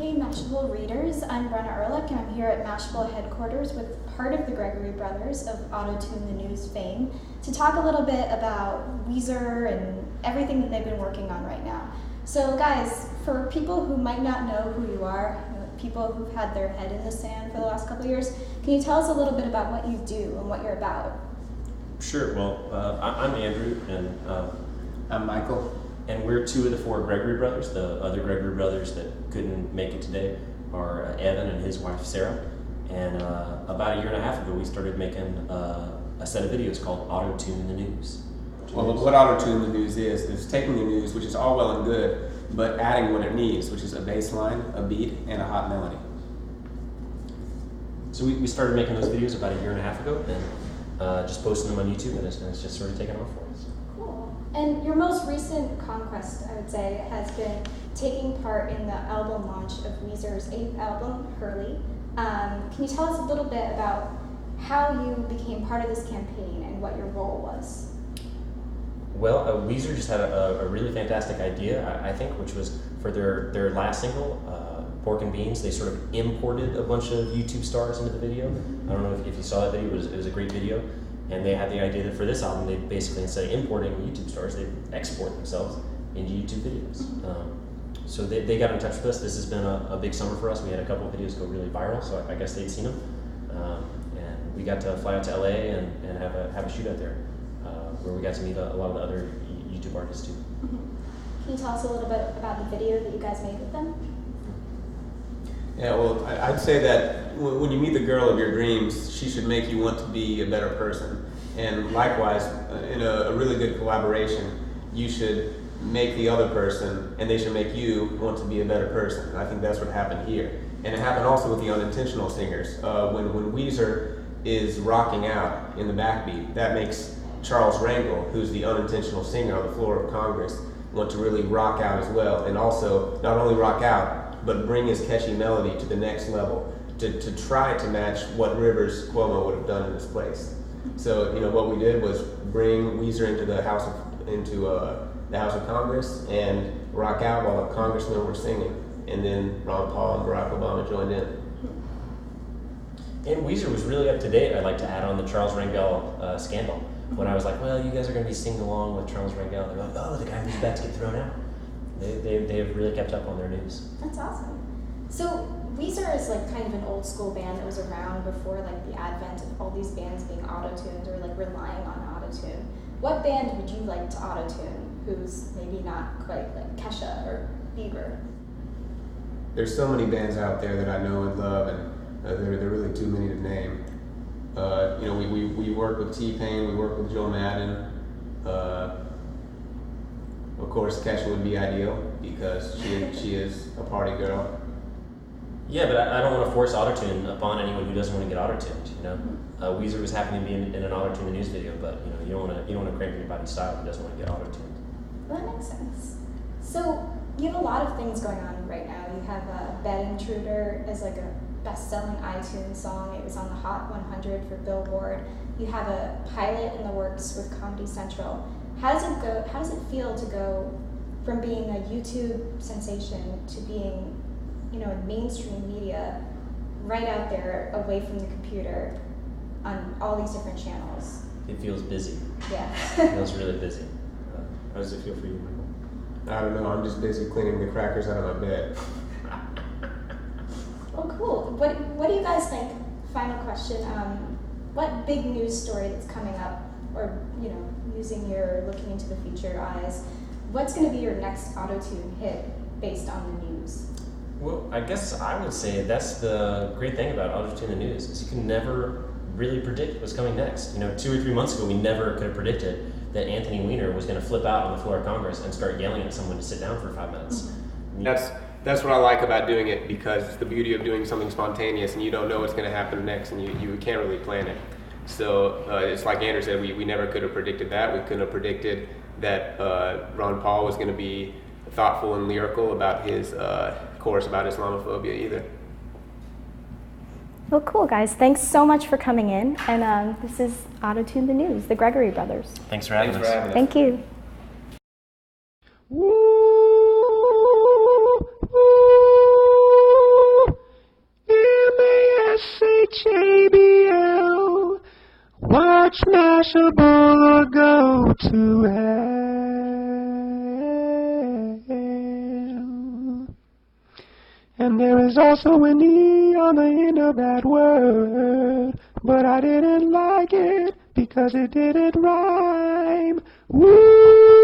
Hey Mashable readers, I'm Brenna Ehrlich and I'm here at Mashable headquarters with part of the Gregory brothers of Auto-Tune the News fame to talk a little bit about Weezer and everything that they've been working on right now. So guys, for people who might not know who you are, people who've had their head in the sand for the last couple of years, can you tell us a little bit about what you do and what you're about? Sure. Well, I'm Andrew, and I'm Michael. And we're two of the four Gregory brothers. The other Gregory brothers that couldn't make it today are Evan and his wife Sarah. And about a year and a half ago, we started making a set of videos called Auto-Tune the News. Well, what Auto-Tune the News is taking the news, which is all well and good, but adding what it needs, which is a bass line, a beat, and a hot melody. So we started making those videos about a year and a half ago, and just posting them on YouTube, and it's just sort of taken off for us. Cool. And your most recent conquest, I would say, has been taking part in the album launch of Weezer's 8th album, Hurley. Can you tell us a little bit about how you became part of this campaign and what your role was? Well, Weezer just had a really fantastic idea, I think, which was for their last single, Pork and Beans. They sort of imported a bunch of YouTube stars into the video. I don't know if you saw that video, it was a great video. And they had the idea that for this album, they basically, instead of importing YouTube stars, they export themselves into YouTube videos. So they got in touch with us. This has been a big summer for us. We had a couple of videos go really viral, so I guess they'd seen them. And we got to fly out to LA and have a shoot out there, where we got to meet a lot of the other YouTube artists too. Can you tell us a little bit about the video that you guys made with them? Yeah, well, I'd say that when you meet the girl of your dreams, she should make you want to be a better person. And likewise, in a really good collaboration, you should make the other person, and they should make you want to be a better person. And I think that's what happened here. And it happened also with the unintentional singers. When Weezer is rocking out in the backbeat, that makes Charles Rangel, who's the unintentional singer on the floor of Congress, want to really rock out as well. And also, not only rock out, but bring his catchy melody to the next level, to try to match what Rivers Cuomo would have done in this place. So, what we did was bring Weezer into the House of Congress and rock out while the congressmen were singing, and then Ron Paul and Barack Obama joined in. And Weezer was really up to date. I'd like to add on the Charles Rangel scandal. When I was like, well, you guys are going to be singing along with Charles Rangel, they're like, oh, the guy who's about to get thrown out. They have really kept up on their news. That's awesome. So Weezer is like kind of an old school band that was around before like the advent of all these bands being auto-tuned or like relying on auto-tune. What band would you like to auto-tune who's maybe not quite like Kesha or Bieber? There's so many bands out there that I know and love, and they're really too many to name. We work with T-Pain, we work with Joe Madden. Of course, Kesha would be ideal because she is a party girl. Yeah, but I don't want to force autotune upon anyone who doesn't want to get autotuned. Weezer was happy to be in an Auto-Tune the News video, but you don't want to cramp anybody's style who doesn't want to get autotuned. Well, that makes sense. So you have a lot of things going on right now. You have Bed Intruder as like a best-selling iTunes song. It was on the Hot 100 for Billboard. You have a pilot in the works with Comedy Central. How does it go? How does it feel to go from being a YouTube sensation to being, in mainstream media, right out there, away from the computer, on all these different channels? It feels busy. Yeah. It feels really busy. How does it feel for you, Michael? I don't know. I'm just busy cleaning the crackers out of my bed. Well, cool. What do you guys think? Final question. What big news story that's coming up, or using your looking into the future eyes, what's going to be your next auto-tune hit based on the news? Well, I guess I would say that's the great thing about Auto-Tune the News, is you can never really predict what's coming next. 2 or 3 months ago, we never could have predicted that Anthony Weiner was going to flip out on the floor of Congress and start yelling at someone to sit down for 5 minutes. Mm-hmm. That's what I like about doing it, because it's the beauty of doing something spontaneous, and you don't know what's going to happen next, and you can't really plan it. So it's like Andrew said, we never could have predicted that. We couldn't have predicted that Ron Paul was going to be thoughtful and lyrical about his chorus about Islamophobia either. Well, cool, guys. Thanks so much for coming in. And this is Auto-Tune the News, the Gregory brothers. Thanks for having us. Thank you. Woo! March Mashable or go to hell. And there is also an E on the end of that word, but I didn't like it because it didn't rhyme. Woo!